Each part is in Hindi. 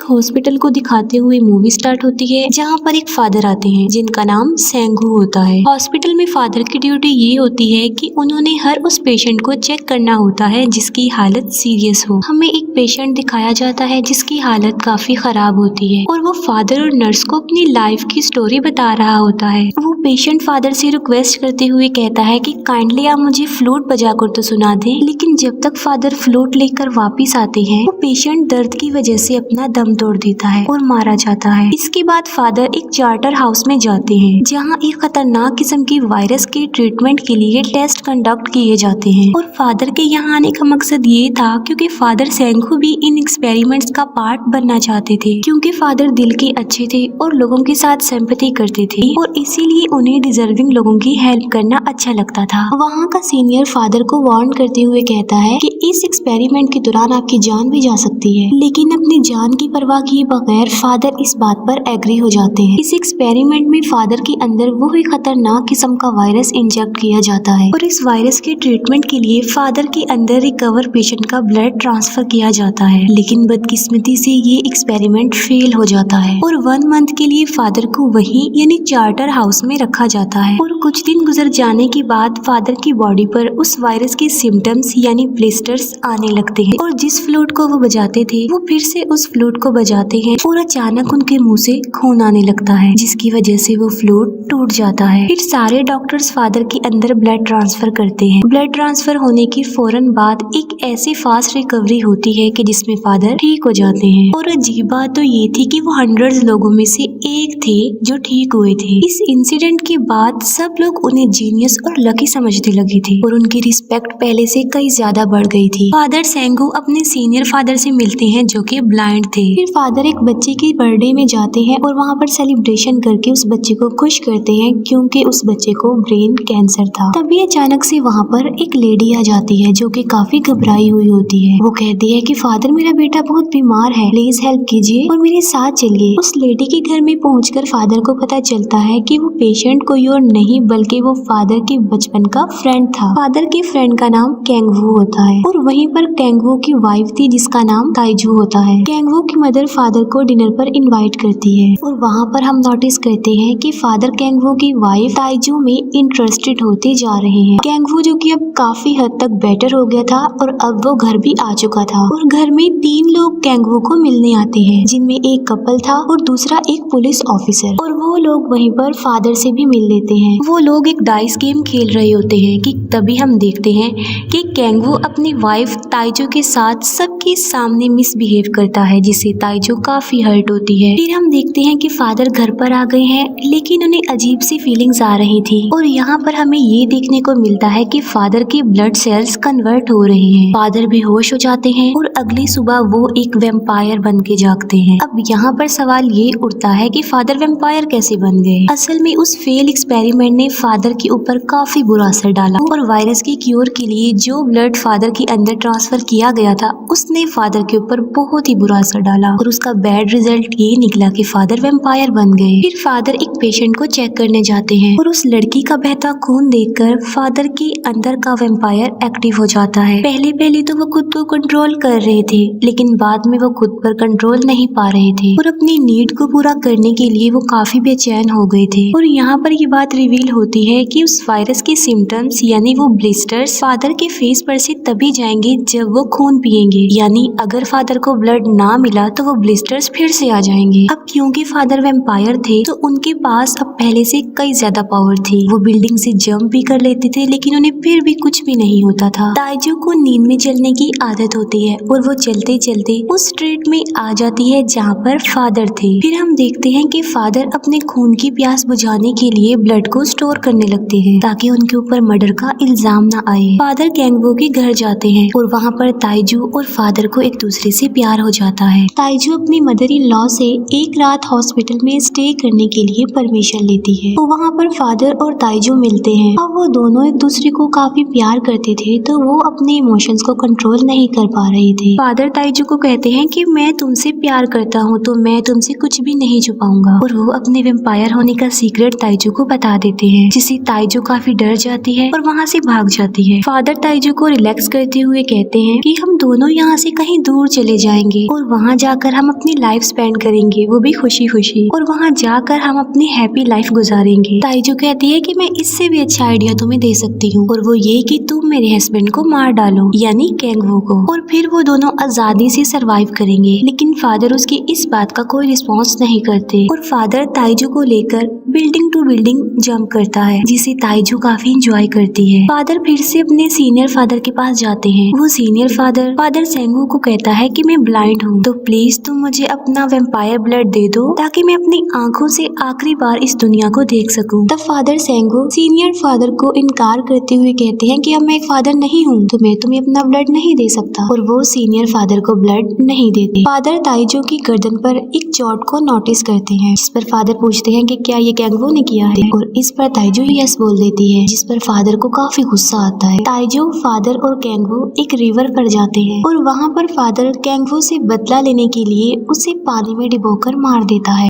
हॉस्पिटल को दिखाते हुए मूवी स्टार्ट होती है, जहाँ पर एक फादर आते हैं जिनका नाम सेंगू होता है। हॉस्पिटल में फादर की ड्यूटी ये होती है कि उन्होंने हर उस पेशेंट को चेक करना होता है जिसकी हालत सीरियस हो। हमें एक पेशेंट दिखाया जाता है जिसकी हालत काफी खराब होती है और वो फादर और नर्स को अपनी लाइफ की स्टोरी बता रहा होता है। वो पेशेंट फादर से रिक्वेस्ट करते हुए कहता है कि काइंडली आप मुझे फ्लूट बजाकर तो सुना दें, लेकिन जब तक फादर फ्लूट लेकर वापिस आते हैं वो पेशेंट दर्द की वजह से अपना दम तोड़ देता है और मारा जाता है। इसके बाद फादर एक चार्टर हाउस में जाते हैं जहाँ एक खतरनाक किस्म की वायरस के ट्रीटमेंट के लिए टेस्ट कंडक्ट किए जाते हैं और फादर के यहाँ आने का मकसद ये था क्योंकि फादर सेंगू भी इन एक्सपेरिमेंट्स का पार्ट बनना चाहते थे, क्योंकि फादर दिल के अच्छे थे और लोगों के साथ सिंपैथी करते थे और इसीलिए उन्हें डिजर्विंग लोगों की हेल्प करना अच्छा लगता था। वहाँ का सीनियर फादर को वार्न करते हुए कहता है कि इस एक्सपेरिमेंट के दौरान आपकी जान भी जा सकती है, लेकिन अपनी जान की परवाह किए बगैर फादर इस बात पर एग्री हो जाते हैं। इस एक्सपेरिमेंट में फादर के अंदर वो ही खतरनाक किस्म का वायरस इंजेक्ट किया जाता है और इस वायरस के ट्रीटमेंट के लिए फादर के अंदर रिकवर पेशेंट का ब्लड ट्रांसफर किया जाता है, लेकिन बदकिस्मती से ये एक्सपेरिमेंट फेल हो जाता है और 1 मंथ के लिए फादर को वहीं यानी चार्टर हाउस में रखा जाता है। और कुछ दिन गुजर जाने के बाद फादर की बॉडी पर उस वायरस के सिम्टम्स यानी ब्लिस्टर्स आने लगते हैं और जिस फ्लूट को वो बजाते थे वो फिर से उस फ्लूट को बजाते हैं और अचानक उनके मुंह से खून आने लगता है, जिसकी वजह से वो फ्लूट टूट जाता है। फिर सारे डॉक्टर्स फादर के अंदर ब्लड ट्रांसफर करते हैं। ब्लड ट्रांसफर होने के फौरन बाद एक ऐसी फास्ट रिकवरी होती है कि जिसमें फादर ठीक हो जाते हैं और अजीब बात तो ये थी कि वो 100 लोगों में से एक थे जो ठीक हुए थे। इस इंसिडेंट के बाद सब लोग उन्हें जीनियस और लकी समझने लगे थे और उनकी रिस्पेक्ट पहले से कई ज्यादा बढ़ गई थी। फादर सेंगू अपने सीनियर फादर से मिलते हैं जो कि ब्लाइंड थे। फिर फादर एक बच्चे के बर्थडे में जाते हैं और वहाँ पर सेलिब्रेशन करके उस बच्चे को खुश करते हैं क्योंकि उस बच्चे को ब्रेन कैंसर था। तभी अचानक से वहाँ पर एक लेडी आ जाती है जो कि काफी घबराई हुई होती है। वो कहती है कि फादर मेरा बेटा बहुत बीमार है, प्लीज हेल्प कीजिए और मेरे साथ चलिए। उस लेडी के घर में पहुंचकर फादर को पता चलता है कि वो पेशेंट कोई और नहीं बल्कि वो फादर के बचपन का फ्रेंड था। फादर के फ्रेंड का नाम कैंगवू होता है और वहीं पर कैंगवू की वाइफ थी जिसका नाम ताइजू होता है। कैंगवू की मदर फादर को डिनर पर इनवाइट करती है और वहाँ पर हम नोटिस करते हैं कि फादर कैंगवू की वाइफ ताइजू में इंटरेस्टेड होते जा रहे हैं। कैंगवू जो कि अब काफी हद तक बेटर हो गया था और अब वो घर भी आ चुका था और घर में 3 लोग कैंगवू को मिलने आते हैं, जिनमें एक कपल था और दूसरा एक पुलिस ऑफिसर, और वो लोग वहीं पर फादर से भी मिल लेते हैं। वो लोग एक डाइस गेम खेल रहे होते हैं कि तभी हम देखते हैं कि कैंगवू अपनी वाइफ ताइजू के साथ सबके सामने मिसबिहेव करता है, जिससे ताइजू काफी हर्ट होती है। फिर हम देखते हैं कि फादर घर पर आ गए हैं लेकिन उन्हें अजीब सी फीलिंग्स आ रही थी और यहाँ पर हमें ये देखने को मिलता है कि फादर के ब्लड सेल्स कन्वर्ट हो रहे हैं। फादर बेहोश हो जाते हैं और अगली सुबह वो एक वैम्पायर बन के जागते हैं। अब यहाँ पर सवाल ये उठता है कि फादर वैम्पायर कैसे बन गए। असल में उस फेल एक्सपेरिमेंट ने फादर के ऊपर काफी बुरा असर डाला और वायरस के क्योर के लिए जो ब्लड फादर के अंदर ट्रांसफर किया गया था उसने फादर के ऊपर बहुत ही बुरा असर डाला और उसका बैड रिजल्ट ये निकला कि फादर वैम्पायर बन गए। फिर फादर एक पेशेंट को चेक करने जाते हैं और उस लड़की का बहता खून देखकर फादर के अंदर का वैम्पायर एक्टिव हो जाता है। पहले तो वो खुद को कंट्रोल कर रहे थे लेकिन बाद में वो खुद पर कंट्रोल नहीं पा रहे थे और अपनी नीड को पूरा करने के लिए वो काफी बेचैन हो गए थे। और यहाँ पर ये बात रिवील होती है कि उस वायरस के सिम्टम्स यानी वो ब्लिस्टर्स फादर के फेस पर से तभी जाएंगे जब वो खून पिएंगे, यानी अगर फादर को ब्लड ना मिला तो वो ब्लिस्टर्स फिर से आ जाएंगे। अब क्योंकि फादर वैम्पायर थे तो उनके पास अब पहले से कई ज्यादा पावर थी। वो बिल्डिंग से जंप भी कर लेते थे लेकिन उन्हें फिर भी कुछ भी नहीं होता था। ताइजू को नींद में चलने की आदत होती है और वो चलते चलते उस स्ट्रीट में आ जाती है जहाँ पर फादर थे। फिर हम देखते हैं कि फादर अपने खून की प्यास बुझाने के लिए ब्लड को स्टोर करने लगते हैं ताकि उनके ऊपर मर्डर का इल्जाम ना आए। फादर कैंगवू के घर जाते हैं और वहाँ पर ताइजू और फादर को एक दूसरे से प्यार हो जाता है। ताइजू अपनी मदर इन लॉ से एक रात हॉस्पिटल में स्टे करने के लिए परमिशन लेती है तो वहाँ पर फादर और ताइजू मिलते हैं। अब वो दोनों एक दूसरे को काफी प्यार करते थे तो वो अपने इमोशंस को कंट्रोल नहीं कर पा रहे थे। फादर ताइजू को कहते हैं कि मैं तुमसे प्यार करता हूँ तो मैं तुमसे कुछ भी नहीं छुपाऊंगा और वो अपने वैम्पायर होने का सीक्रेट ताइजू को बता देते हैं, जिससे ताइजू काफी डर जाती है और वहाँ से भाग जाती है। फादर ताइजू को रिलैक्स करते हुए कहते हैं कि हम दोनों यहाँ से कहीं दूर चले जाएंगे और वहाँ जाकर जाकर हम अपनी लाइफ स्पेंड करेंगे, वो भी खुशी खुशी, और वहाँ जाकर हम अपनी हैप्पी लाइफ गुजारेंगे। ताइजू कहती है कि मैं इससे भी अच्छा आइडिया तुम्हें दे सकती हूँ, और वो ये कि तुम मेरे हस्बैंड को मार डालो, यानी कैंगवू को, और फिर वो दोनों आजादी से सरवाइव करेंगे। लेकिन फादर उसकी इस बात का कोई रिस्पॉन्स नहीं करते और फादर ताइजू को लेकर बिल्डिंग टू बिल्डिंग जंप करता है, जिसे ताइजू काफी इंजॉय करती है। फादर फिर से अपने सीनियर फादर के पास जाते हैं। वो सीनियर फादर सेंगू को कहता है कि मैं ब्लाइंड हूँ, तो प्लीज तुम मुझे अपना वेम्पायर ब्लड दे दो ताकि मैं अपनी आंखों से आखिरी बार इस दुनिया को देख सकूं। तब फादर सेंगू सीनियर फादर को इनकार करते हुए कहते हैं कि अब मैं एक फादर नहीं हूँ, तो मैं तुम्हें अपना ब्लड नहीं दे सकता, और वो सीनियर फादर को ब्लड नहीं देते। फादर ताइजू की गर्दन पर एक चोट को नोटिस करते हैं, जिस पर फादर पूछते हैं कि क्या ये कैंगवू ने किया है, और इस पर ताइजू यस बोल देती है, जिस पर फादर को काफी गुस्सा आता है। ताइजू, फादर और कैंगवू एक रिवर पर जाते हैं और वहाँ पर फादर कैंगवू से बदला लेने के लिए उसे पानी में डुबोकर मार देता है,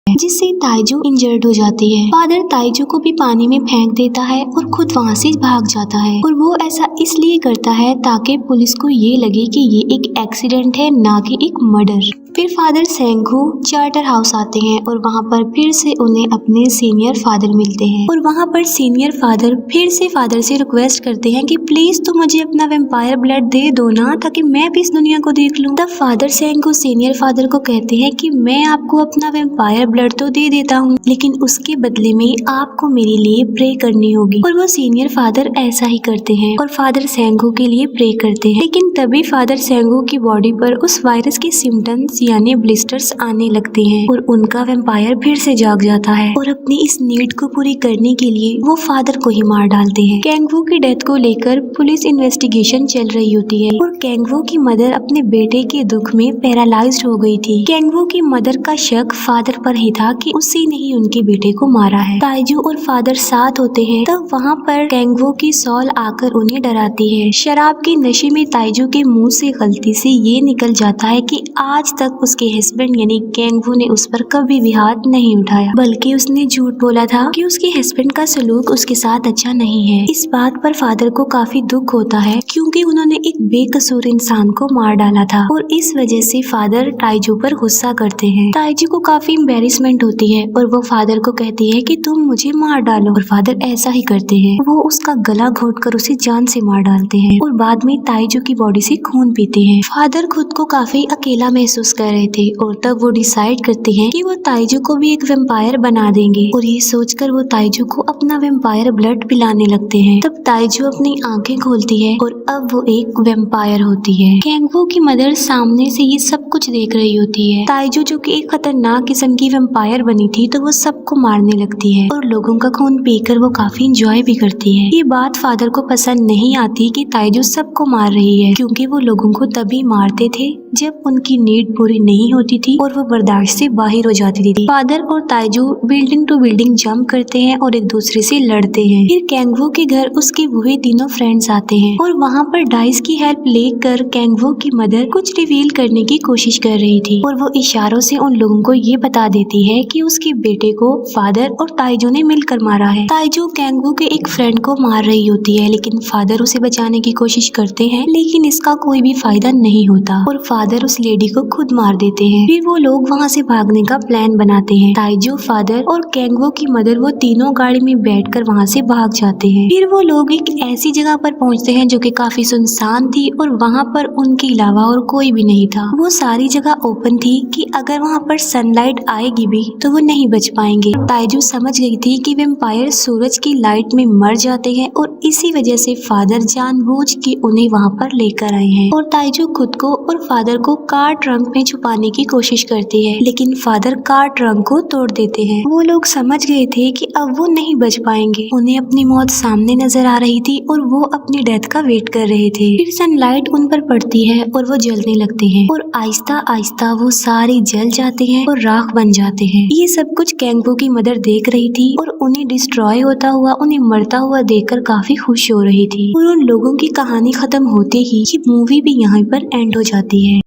जिससे ताइजू इंजर्ड हो जाती है। फादर ताइजू को भी पानी में फेंक देता है और खुद वहाँ से भाग जाता है, और वो ऐसा इसलिए करता है ताकि पुलिस को ये लगे कि ये एक एक्सीडेंट है, ना कि एक मर्डर। फिर फादर सेंगू चार्टर हाउस आते हैं और वहाँ पर फिर से उन्हें अपने सीनियर फादर मिलते हैं, और वहाँ पर सीनियर फादर फिर से फादर से रिक्वेस्ट करते हैं कि प्लीज तुम मुझे अपना वेम्पायर ब्लड दे दो ना, ताकि मैं भी इस दुनिया को देख लूं। तब फादर सेंगू सीनियर फादर को कहते हैं कि मैं आपको अपना वेम्पायर ब्लड तो दे देता हूँ, लेकिन उसके बदले में आपको मेरे लिए प्रे करनी होगी। और वो सीनियर फादर ऐसा ही करते हैं और फादर सेंगू के लिए प्रे करते हैं। लेकिन तभी फादर सेंगू की बॉडी पर उस वायरस के सिम्टम्स यानी ब्लिस्टर्स आने लगते हैं और उनका वेम्पायर फिर से जाग जाता है, और अपनी इस नीड को पूरी करने के लिए वो फादर को ही मार डालते हैं। कैंगवू की डेथ को लेकर पुलिस इन्वेस्टिगेशन चल रही होती है, और कैंगवू की मदर अपने बेटे के दुख में पैरालाइज्ड हो गई थी। कैंगवू की मदर का शक फादर पर ही था कि उसी ने ही उनके बेटे को मारा है। ताइजू और फादर साथ होते हैं, तब वहाँ पर कैंगवू की सॉल आकर उन्हें डराती है। शराब के नशे में ताइजू के मुंह से गलती से ये निकल जाता है कि आज तक उसके हस्बैंड यानी कैंगवू ने उस पर कभी भी हाथ नहीं उठाया, बल्कि उसने झूठ बोला था कि उसके हस्बैंड का सलूक उसके साथ अच्छा नहीं है। इस बात पर फादर को काफी दुख होता है, क्योंकि उन्होंने एक बेकसूर इंसान को मार डाला था, और इस वजह से फादर ताइजू पर गुस्सा करते हैं। ताइजू को काफी एम्बेरसमेंट होती है और वो फादर को कहती है कि तुम मुझे मार डालो, और फादर ऐसा ही करते हैं। वो उसका गला घोटकर उसे जान से मार डालते हैं और बाद में ताइजू की बॉडी से खून पीते हैं। फादर खुद को काफी अकेला महसूस कर रहे थे, और तब वो डिसाइड करते हैं कि वो ताइजू को भी एक वेम्पायर बना देंगे, और ये सोचकर वो ताइजू को अपना वेम्पायर ब्लड पिलाने लगते हैं। तब ताइजू अपनी आंखें खोलती है और अब वो एक वेम्पायर होती है। कैंगवू की मदर सामने से ये सब कुछ देख रही होती है। ताइजू जो कि एक खतरनाक किस्म की वेम्पायर बनी थी, तो वो सबको मारने लगती है और लोगों का खून पीकर वो काफी इंजॉय भी करती है। ये बात फादर को पसंद नहीं आती कि ताइजू सबको मार रही है, क्योंकि वो लोगों को तभी मारते थे जब उनकी नीड पूरी नहीं होती थी और वो बर्दाश्त से बाहर हो जाती थी। फादर और ताइजू बिल्डिंग टू बिल्डिंग जंप करते हैं और एक दूसरे से लड़ते हैं। फिर कैंगवू के घर उसके वही तीनों फ्रेंड्स आते हैं, और वहाँ पर डाइस की हेल्प लेकर कैंगवू की मदर कुछ रिवील करने की कोशिश कर रही थी, और वो इशारों से उन लोगों को ये बता देती है कि उसके बेटे को फादर और ताइजू ने मिलकर मारा है। ताइजू कैंगवू के एक फ्रेंड को मार रही होती है, लेकिन फादर उसे बचाने की कोशिश करते हैं, लेकिन इसका कोई भी फायदा नहीं होता और फादर उस लेडी को खुद मार देते हैं। फिर वो लोग वहाँ से भागने का प्लान बनाते हैं। ताइजू, फादर और कैंगवू की मदर वो तीनों गाड़ी में बैठकर वहाँ से भाग जाते हैं। फिर वो लोग एक ऐसी जगह पर पहुँचते हैं जो कि काफी सुनसान थी, और वहाँ पर उनके अलावा और कोई भी नहीं था। वो सारी जगह ओपन थी कि अगर वहाँ पर सनलाइट आएगी भी तो वो नहीं बच पाएंगे। ताइजू समझ गई थी कि वेम्पायर सूरज की लाइट में मर जाते हैं, और इसी वजह से फादर जानबूझ के उन्हें वहाँ पर लेकर आए हैं। और ताइजू खुद को और फादर को कार ट्रंक में छुपाने की कोशिश करती है, लेकिन फादर कार ट्रंक को तोड़ देते हैं। वो लोग समझ गए थे कि अब वो नहीं बच पाएंगे। उन्हें अपनी मौत सामने नजर आ रही थी और वो अपनी डेथ का वेट कर रहे थे। फिर सनलाइट उन पर पड़ती है और वो जलने लगते हैं, और आहिस्ता आहिस्ता वो सारे जल जाते हैं और राख बन जाते हैं। ये सब कुछ कैंगवू की मदर देख रही थी, और उन्हें डिस्ट्रॉय होता हुआ, उन्हें मरता हुआ देखकर काफी खुश हो रही थी। और उन लोगों की कहानी खत्म होते ही ये मूवी भी यहाँ पर एंड हो जाती है।